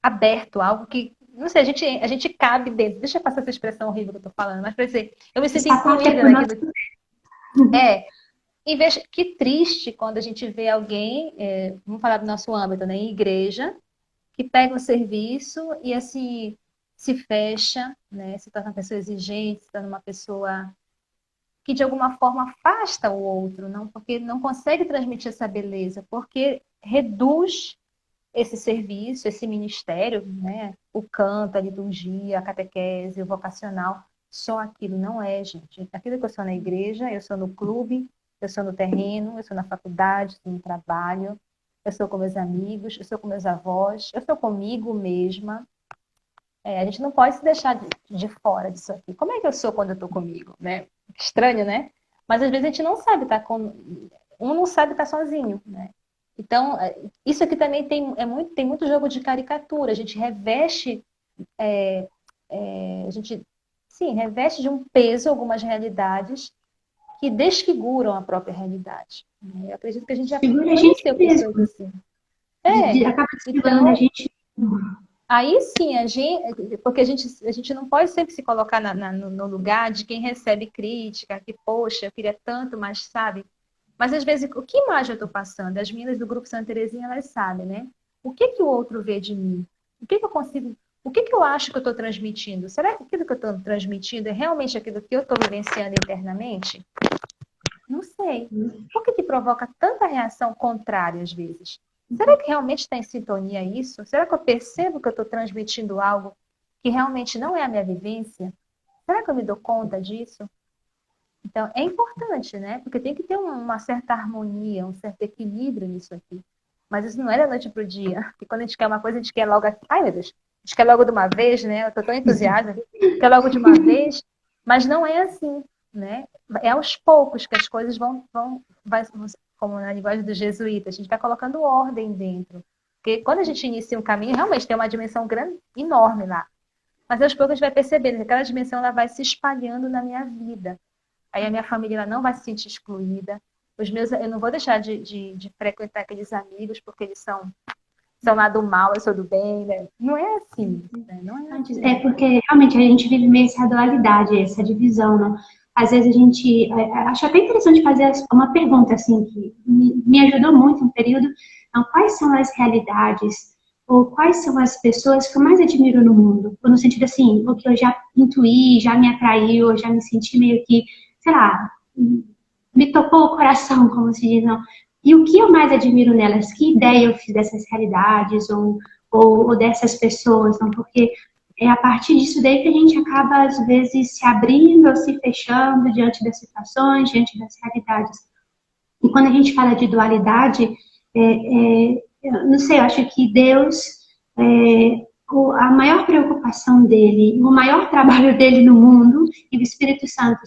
aberto, algo que, não sei, a gente cabe dentro. Deixa eu passar essa expressão horrível que eu estou falando, mas para dizer, eu me sinto Essa parte é incluída pro nosso... naquilo em vez, que triste quando a gente vê alguém, vamos falar do nosso âmbito, né, em igreja, que pega o serviço e assim se fecha, né, se torna uma pessoa exigente, se torna uma pessoa que de alguma forma afasta o outro, não, porque não consegue transmitir essa beleza, porque reduz esse serviço, esse ministério, né, o canto, a liturgia, a catequese, o vocacional, só aquilo não é, gente. Aquilo que eu sou na igreja, eu sou no clube, eu sou no terreno, eu sou na faculdade, eu sou no trabalho, eu sou com meus amigos, eu sou com meus avós, eu sou comigo mesma. A gente não pode se deixar de fora disso aqui. Como é que eu sou quando eu estou comigo, né? Estranho, né? Mas às vezes a gente não sabe estar com... Um não sabe estar sozinho, né? Então, isso aqui também tem muito jogo de caricatura. A gente reveste... a gente, sim, reveste de um peso algumas realidades que desfiguram a própria realidade. Eu acredito que a gente já Segura a gente conheceu pessoas mesmo. assim. É, Acaba desfigurando a então... gente. Aí sim, porque a gente não pode sempre se colocar no lugar de quem recebe crítica, que, poxa, eu queria tanto, mas sabe? Mas às vezes, o que imagem eu estou passando? As meninas do Grupo Santa Terezinha, elas sabem, né? O que o outro vê de mim? O que eu consigo... O que eu acho que eu estou transmitindo? Será que aquilo que eu estou transmitindo é realmente aquilo que eu estou vivenciando internamente? Não sei. Por que provoca tanta reação contrária às vezes? Será que realmente está em sintonia isso? Será que eu percebo que eu estou transmitindo algo que realmente não é a minha vivência? Será que eu me dou conta disso? Então, é importante, né? Porque tem que ter uma certa harmonia, um certo equilíbrio nisso aqui. Mas isso não é da noite para o dia. Porque quando a gente quer uma coisa, a gente quer logo... Ai, meu Deus. A gente quer logo de uma vez, né? Eu estou tão entusiasmada. Quer logo de uma vez. Mas não é assim, né? É aos poucos que as coisas como na linguagem dos jesuítas, a gente vai colocando ordem dentro. Porque quando a gente inicia um caminho, realmente tem uma dimensão grande, enorme lá. Mas aos poucos a gente vai percebendo que aquela dimensão ela vai se espalhando na minha vida. Aí a minha família ela não vai se sentir excluída. Eu não vou deixar de frequentar aqueles amigos porque eles são lá do mal, eu sou do bem, né? Não é assim, né? Não é assim. É porque realmente a gente vive meio essa dualidade, essa divisão, né? Às vezes a gente... Acho até interessante fazer uma pergunta, assim, que me ajudou muito um período. Então, quais são as realidades ou quais são as pessoas que eu mais admiro no mundo? Ou no sentido assim, o que eu já intuí, já me atraiu, já me senti meio que, sei lá, me tocou o coração, como se diz, não? E o que eu mais admiro nelas? Que ideia eu fiz dessas realidades ou dessas pessoas, não? Porque é a partir disso daí que a gente acaba, às vezes, se abrindo ou se fechando diante das situações, diante das realidades. E quando a gente fala de dualidade, eu não sei, eu acho que Deus, a maior preocupação dele, o maior trabalho dele no mundo, e o Espírito Santo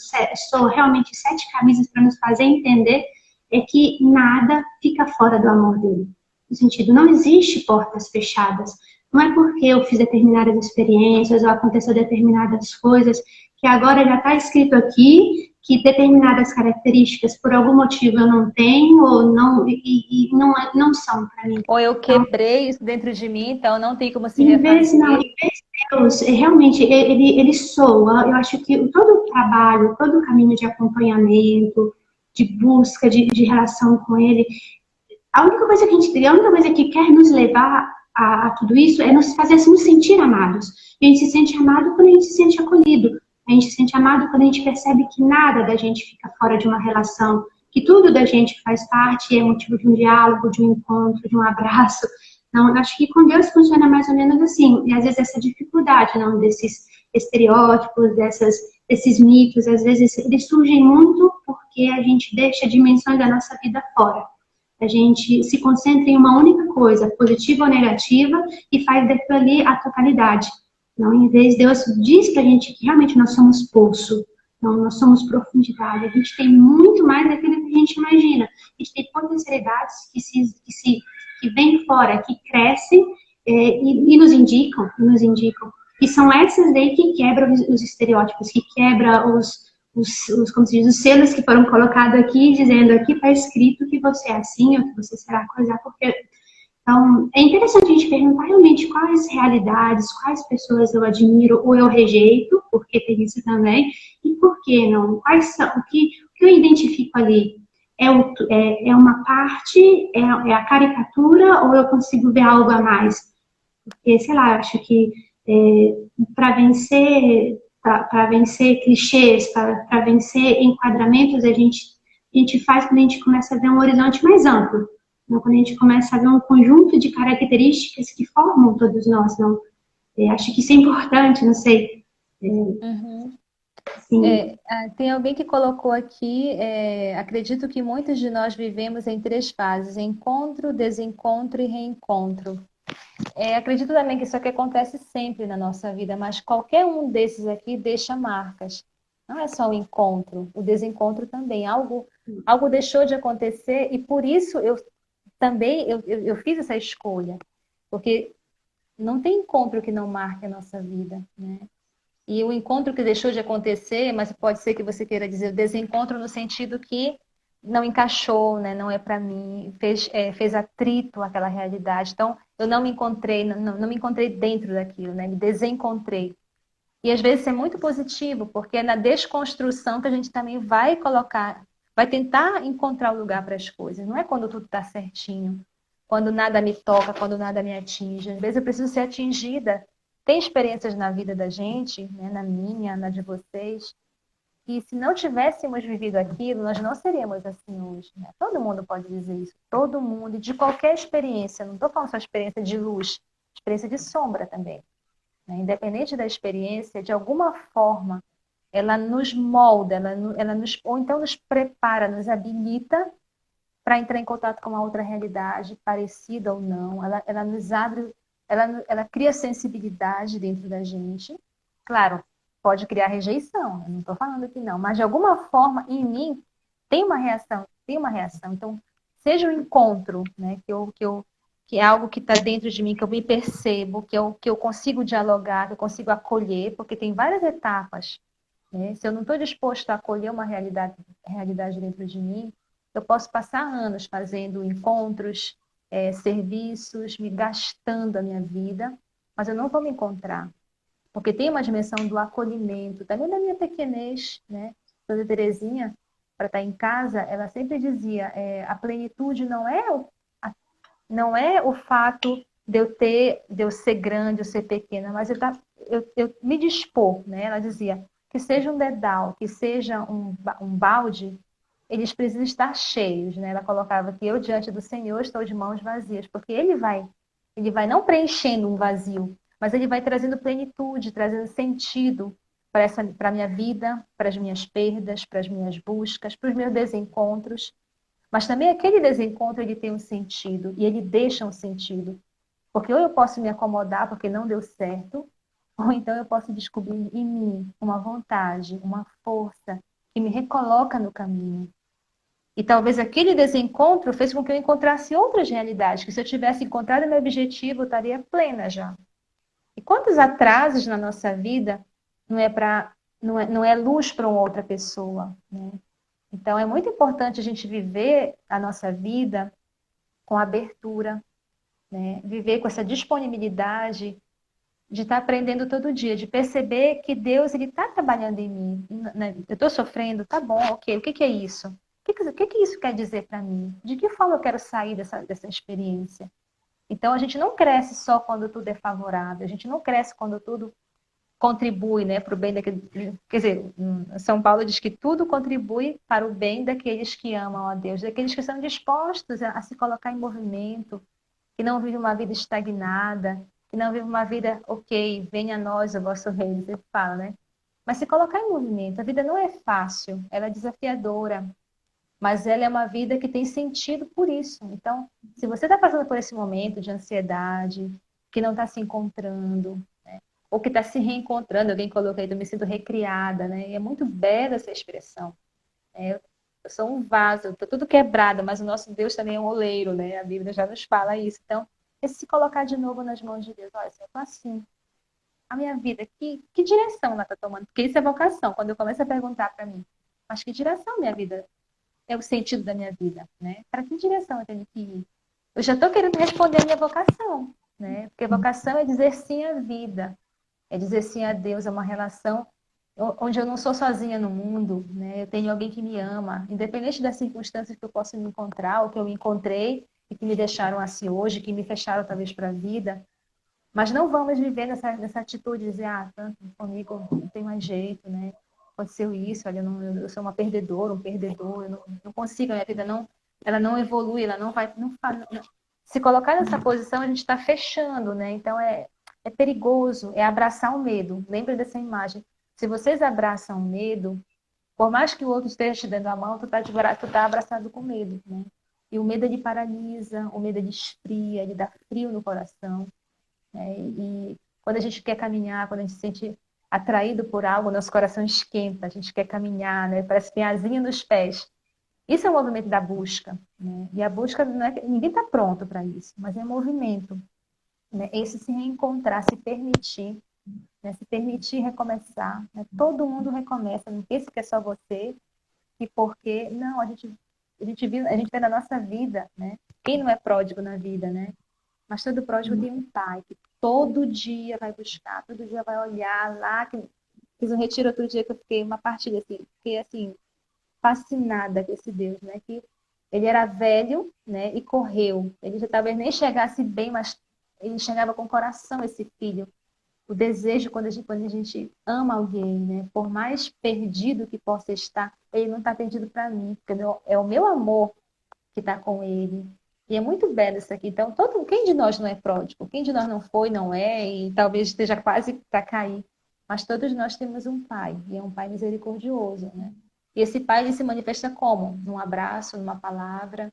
são realmente 7 camisas para nos fazer entender, é que nada fica fora do amor dele. No sentido, não existe portas fechadas. Não é porque eu fiz determinadas experiências ou aconteceu determinadas coisas que agora já está escrito aqui que determinadas características por algum motivo eu não tenho ou não e não são para mim. Ou eu quebrei isso dentro de mim, então não tem como se Em vez refazer. Deus, realmente ele soa. Eu acho que todo o trabalho, todo o caminho de acompanhamento, de busca, de relação com ele, a única coisa que quer nos levar a tudo isso é nos fazer nos sentir amados. A gente se sente amado quando a gente se sente acolhido. A gente se sente amado quando a gente percebe que nada da gente fica fora de uma relação, que tudo da gente faz parte e é motivo de um diálogo, de um encontro, de um abraço. Não, acho que com Deus funciona mais ou menos assim. E às vezes essa dificuldade, não, desses estereótipos, desses mitos, às vezes eles surgem muito porque a gente deixa dimensões da nossa vida fora. A gente se concentra em uma única coisa, positiva ou negativa, e faz daquilo ali a totalidade. Não, em vez, Deus diz pra gente que realmente nós somos poço, não, nós somos profundidade. A gente tem muito mais daquilo que a gente imagina. A gente tem potencialidades que vêm fora, que crescem, e nos indicam. E são essas daí que quebram os estereótipos, que quebram como se diz, os selos que foram colocados aqui, dizendo aqui está escrito que você é assim, ou que você será coisa, porque... Então, é interessante a gente perguntar realmente quais realidades, quais pessoas eu admiro ou eu rejeito, porque tem isso também, e por que não? Quais são, o que eu identifico ali? É uma parte, é a caricatura, ou eu consigo ver algo a mais? Porque, sei lá, eu acho que para vencer clichês, para vencer enquadramentos, a gente faz quando a gente começa a ver um horizonte mais amplo. Não? Quando a gente começa a ver um conjunto de características que formam todos nós. Não? Acho que isso é importante, não sei. Uhum. Assim, Tem alguém que colocou aqui, acredito que muitos de nós vivemos em 3 fases: encontro, desencontro e reencontro. Acredito também que isso aqui acontece sempre na nossa vida, mas qualquer um desses aqui deixa marcas. Não é só o encontro, o desencontro também. Algo deixou de acontecer e por isso eu também eu fiz essa escolha. Porque não tem encontro que não marque a nossa vida, né? E o encontro que deixou de acontecer, mas pode ser que você queira dizer o desencontro no sentido que não encaixou, né? Não é para mim, fez atrito àquela realidade. Então, eu não me encontrei, não me encontrei dentro daquilo, né? Me desencontrei. E às vezes é muito positivo, porque é na desconstrução que a gente também vai colocar, vai tentar encontrar o lugar para as coisas. Não é quando tudo está certinho, quando nada me toca, quando nada me atinge. Às vezes eu preciso ser atingida. Tem experiências na vida da gente, né, na minha, na de vocês, que se não tivéssemos vivido aquilo, nós não seríamos assim hoje. Né? Todo mundo pode dizer isso. Todo mundo, de qualquer experiência. Não estou falando só experiência de luz, experiência de sombra também. Né? Independente da experiência, de alguma forma, ela nos molda, ou então nos prepara, nos habilita para entrar em contato com uma outra realidade, parecida ou não. Ela nos abre, ela cria sensibilidade dentro da gente. Claro, pode criar rejeição, eu não estou falando que não, mas de alguma forma, em mim, tem uma reação, tem uma reação. Então, seja o encontro, né, que é algo que está dentro de mim, que eu me percebo, que eu consigo dialogar, que eu consigo acolher, porque tem várias etapas. Né? Se eu não estou disposto a acolher uma realidade dentro de mim, eu posso passar anos fazendo encontros, serviços, me gastando a minha vida, mas eu não vou me encontrar. Porque tem uma dimensão do acolhimento, também da minha pequenez, né? Toda Terezinha, para estar em casa, ela sempre dizia, a plenitude não é o fato de eu ser grande ou ser pequena, mas eu me dispor, né? Ela dizia que seja um dedal, que seja um balde, eles precisam estar cheios, né? Ela colocava que eu diante do Senhor estou de mãos vazias, porque ele vai não preenchendo um vazio, mas ele vai trazendo plenitude, trazendo sentido para a minha vida, para as minhas perdas, para as minhas buscas, para os meus desencontros. Mas também aquele desencontro ele tem um sentido e ele deixa um sentido. Porque ou eu posso me acomodar porque não deu certo, ou então eu posso descobrir em mim uma vontade, uma força que me recoloca no caminho. E talvez aquele desencontro fez com que eu encontrasse outras realidades, que se eu tivesse encontrado meu objetivo, eu estaria plena já. E quantos atrasos na nossa vida não é luz para uma outra pessoa, né? Então, é muito importante a gente viver a nossa vida com abertura, né? Viver com essa disponibilidade de estar aprendendo todo dia, de perceber que Deus ele está trabalhando em mim. Né? Eu estou sofrendo, tá bom, ok. O que é isso? O que isso quer dizer para mim? De que forma eu quero sair dessa experiência? Então, a gente não cresce só quando tudo é favorável, a gente não cresce quando tudo contribui, né, para o bem daquele. Quer dizer, São Paulo diz que tudo contribui para o bem daqueles que amam a Deus, daqueles que estão dispostos a se colocar em movimento, que não vivem uma vida estagnada, que não vivem uma vida, ok, venha a nós o vosso reino, você fala, né? Mas se colocar em movimento, a vida não é fácil, ela é desafiadora, mas ela é uma vida que tem sentido por isso. Então, se você está passando por esse momento de ansiedade, que não está se encontrando, ou que está se reencontrando, alguém colocou aí, eu me sinto recriada, né? E é muito bela essa expressão. Eu sou um vaso, está tudo quebrado, mas o nosso Deus também é um oleiro, né? A Bíblia já nos fala isso. Então, esse se colocar de novo nas mãos de Deus. Olha, eu tô assim, a minha vida, que direção ela está tomando? Porque isso é vocação. Quando eu começo a perguntar para mim, mas que direção minha vida é o sentido da minha vida, né? Para que direção eu tenho que ir? Eu já estou querendo responder a minha vocação, né? Porque vocação é dizer sim à vida, é dizer sim a Deus, é uma relação onde eu não sou sozinha no mundo, né? Eu tenho alguém que me ama, independente das circunstâncias que eu possa me encontrar, ou que eu encontrei e que me deixaram assim hoje, que me fecharam talvez para a vida. Mas não vamos viver nessa atitude de dizer, tanto comigo não tem mais jeito, né? Aconteceu isso, olha, eu sou uma perdedora, um perdedor, eu não consigo, a minha vida não, ela não evolui, ela não vai, não faz. Não. Se colocar nessa posição, a gente está fechando, né? Então é perigoso, é abraçar o medo. Lembra dessa imagem. Se vocês abraçam o medo, por mais que o outro esteja te dando a mão, tu tá abraçado com medo, né? E o medo ele paralisa, o medo ele esfria, ele dá frio no coração. E quando a gente quer caminhar, quando a gente se sente atraído por algo, nosso coração esquenta, a gente quer caminhar, né? Parece que tem asinha nos pés. Isso é o movimento da busca, né? E a busca, não é, ninguém está pronto para isso, mas é movimento, né? Esse se reencontrar, se permitir, né? Se permitir recomeçar, né? Todo mundo recomeça, não pense que é só você, e porque, não, a gente vê na nossa vida, né? Quem não é pródigo na vida, né? Mas todo pródigo tem um pai que todo dia vai buscar, todo dia vai olhar lá. Fiz um retiro outro dia que eu fiquei, uma partilha assim, fiquei assim, fascinada com esse Deus, né? Que ele era velho, né? E correu. Ele já talvez nem chegasse bem, mas ele chegava com o coração, esse filho. O desejo, quando a gente ama alguém, né? Por mais perdido que possa estar, ele não está perdido para mim, porque é o meu amor que está com ele. E é muito belo isso aqui. Então, quem de nós não é pródigo? Quem de nós não foi, não é, e talvez esteja quase para cair? Mas todos nós temos um pai, e é um pai misericordioso, né? E esse pai, ele se manifesta como? Num abraço, numa palavra,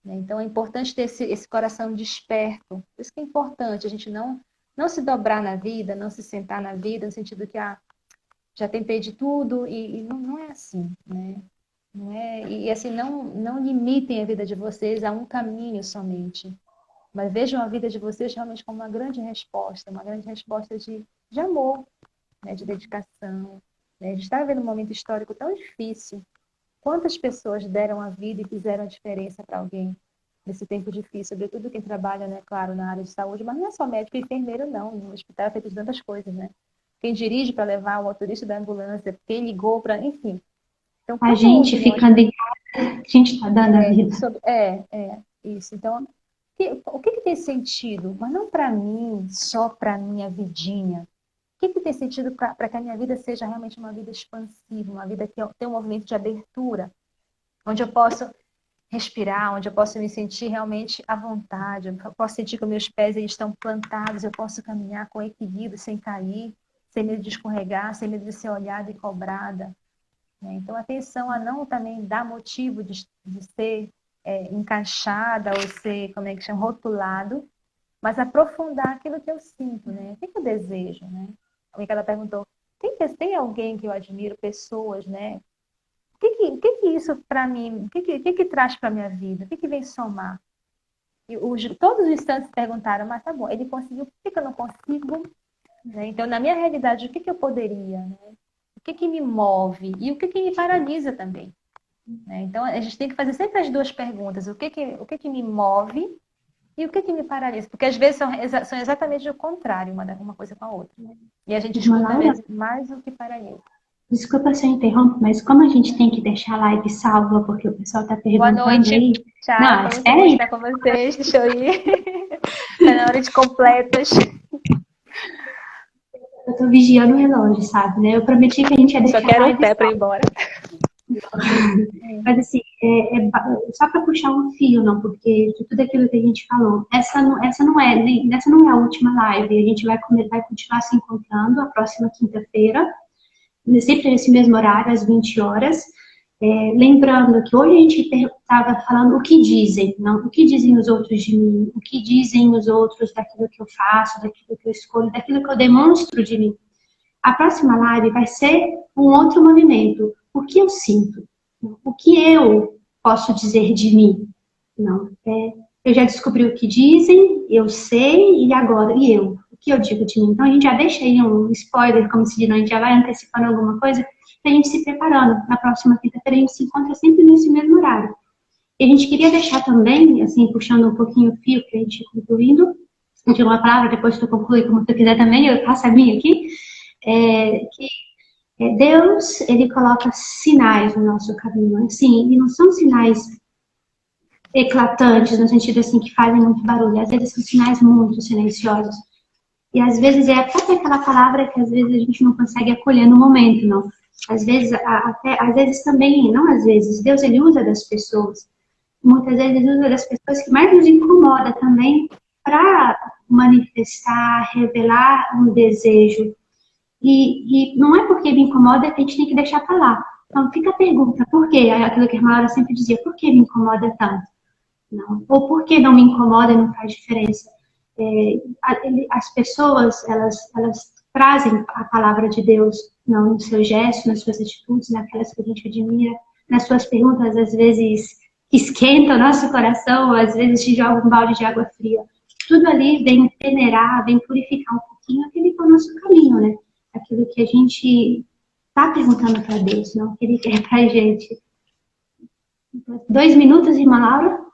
né? Então, é importante ter esse coração desperto. Por isso que é importante a gente não se dobrar na vida, não se sentar na vida, no sentido que, já tentei de tudo, e não é assim, né? Não é, e assim, não limitem a vida de vocês a um caminho somente, mas vejam a vida de vocês realmente como uma grande resposta de amor, né, de dedicação. Né? A gente está vivendo um momento histórico tão difícil. Quantas pessoas deram a vida e fizeram a diferença para alguém nesse tempo difícil? Sobretudo quem trabalha, né, claro, na área de saúde, mas não é só médico e enfermeiro, não. No hospital é feito de tantas coisas, né? Quem dirige para levar o motorista da ambulância, quem ligou para, enfim. Então, A cada um gente de nós ficando em casa, a gente está dando a vida. isso. Então, o que tem sentido? Mas não para mim, só para minha vidinha. O que tem sentido para que a minha vida seja realmente uma vida expansiva, uma vida que tem um movimento de abertura, onde eu posso respirar, onde eu posso me sentir realmente à vontade, eu posso sentir que os meus pés eles estão plantados, eu posso caminhar com equilíbrio, sem cair, sem medo de escorregar, sem medo de ser olhada e cobrada. Né? Então, atenção a não também dar motivo de ser encaixada ou ser, como é que chama, rotulado, mas aprofundar aquilo que eu sinto, né? O que eu desejo, né? Alguém que ela perguntou, tem alguém que eu admiro, pessoas, né? O que isso para mim, o que traz para a minha vida? O que vem somar? E todos os instantes perguntaram, mas tá bom, ele conseguiu, por que eu não consigo? Né? Então, na minha realidade, o que eu poderia? Né? O que me move? E o que me paralisa também? Né? Então, a gente tem que fazer sempre as duas perguntas. O que me move e o que me paralisa? Porque às vezes são exatamente o contrário, uma coisa com a outra. E a gente Irmã escuta às Laura, vezes mais o que paralisa. desculpa se eu interrompo, mas como a gente tem que deixar a live salva, porque o pessoal está Boa perguntando noite. aí. Tchau. Não, Foi muito espera bom aí. estar com vocês. Deixa eu ir. Está na hora de completas. Eu tô vigiando o relógio, sabe, né? Eu prometi que a gente ia Só deixar a quero um live pé para ir salva. embora. Mas assim, só para puxar um fio, não, porque de tudo aquilo que a gente falou, essa não é a última live. A gente vai continuar se encontrando a próxima quinta-feira, sempre nesse mesmo horário, às 20 horas. Lembrando que hoje a gente estava falando o que dizem, não o que dizem os outros de mim, o que dizem os outros daquilo que eu faço, daquilo que eu escolho, daquilo que eu demonstro de mim. A próxima live vai ser um outro movimento. O que eu sinto? O que eu posso dizer de mim? Não, eu já descobri o que dizem, eu sei, e agora? E eu? O que eu digo de mim? Então a gente já deixa aí um spoiler, como se diz, a gente já vai antecipando alguma coisa, pra gente se preparando. Na próxima quinta-feira a gente se encontra sempre nesse mesmo horário. E a gente queria deixar também, assim, puxando um pouquinho o fio para a gente ir concluindo, de uma palavra, depois tu conclui como tu quiser também, eu passo a minha aqui, que Deus, ele coloca sinais no nosso caminho, assim, e não são sinais eclatantes, no sentido assim, que fazem muito barulho, às vezes são sinais muito silenciosos, e às vezes é até aquela palavra que às vezes a gente não consegue acolher no momento, não. Às vezes, até, às vezes também, não às vezes, Deus, ele usa das pessoas, muitas vezes ele usa das pessoas que mais nos incomoda também para manifestar, revelar um desejo. E não é porque me incomoda que a gente tem que deixar para lá. Então fica a pergunta, por quê? Aquilo que a irmã Laura sempre dizia, por que me incomoda tanto? Não. Ou por que não me incomoda e não faz diferença? As pessoas, elas trazem a palavra de Deus não, nos seus gestos, nas suas atitudes, naquelas que a gente admira, nas suas perguntas, às vezes esquenta o nosso coração, às vezes te joga um balde de água fria. Tudo ali vem peneirar, vem purificar um pouquinho aquele que é o nosso caminho, né? Aquilo que a gente está perguntando para Deus, não que Ele quer para a gente. 2 minutos, irmã Laura?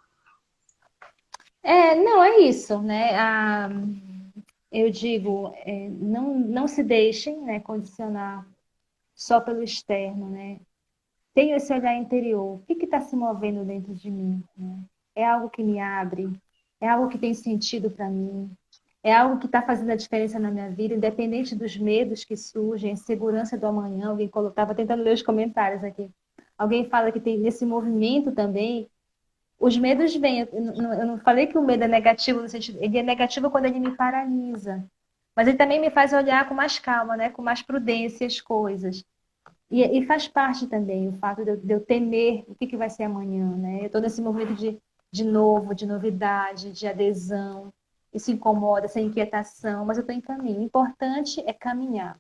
Não, é isso, né? Eu digo, não se deixem, né, condicionar só pelo externo, né? Tenho esse olhar interior. O que está se movendo dentro de mim? Né? É algo que me abre? É algo que tem sentido para mim? É algo que está fazendo a diferença na minha vida, independente dos medos que surgem, insegurança do amanhã. Alguém estava tentando ler os comentários aqui. Alguém fala que tem nesse movimento também. Os medos vêm. Eu não falei que o medo é negativo no sentido. Ele é negativo quando ele me paralisa. Mas ele também me faz olhar com mais calma, né? Com mais prudência as coisas. E faz parte também o fato de eu temer o que vai ser amanhã, né? Eu estou nesse movimento de novo, de novidade, de adesão. Isso incomoda, essa inquietação, mas eu estou em caminho. O importante é caminhar.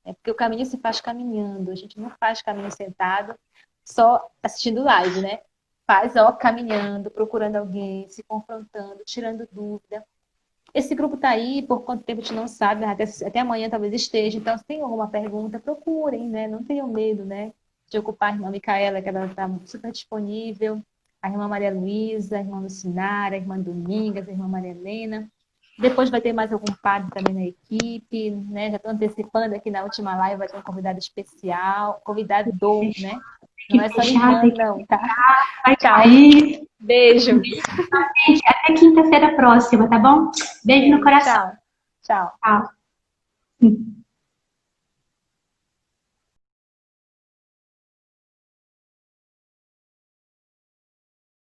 Porque o caminho se faz caminhando. A gente não faz caminho sentado, só assistindo live, né? Faz, ó, caminhando, procurando alguém, se confrontando, tirando dúvida. Esse grupo está aí, por quanto tempo a gente não sabe, até amanhã talvez esteja. Então, se tem alguma pergunta, procurem, né? Não tenham medo, né? De ocupar a irmã Micaela, que ela está super disponível, a irmã Maria Luísa, a irmã Lucinara, a irmã Domingas, a irmã Maria Helena. Depois vai ter mais algum padre também na equipe, né? Já estou antecipando aqui na última live, vai ter um convidado especial, convidado, né? Não é só irmã, não, tá? Vai Tchau. cair. Beijo. Gente, até quinta-feira próxima, tá bom? Beijo no coração. Tchau. Tchau. Tchau.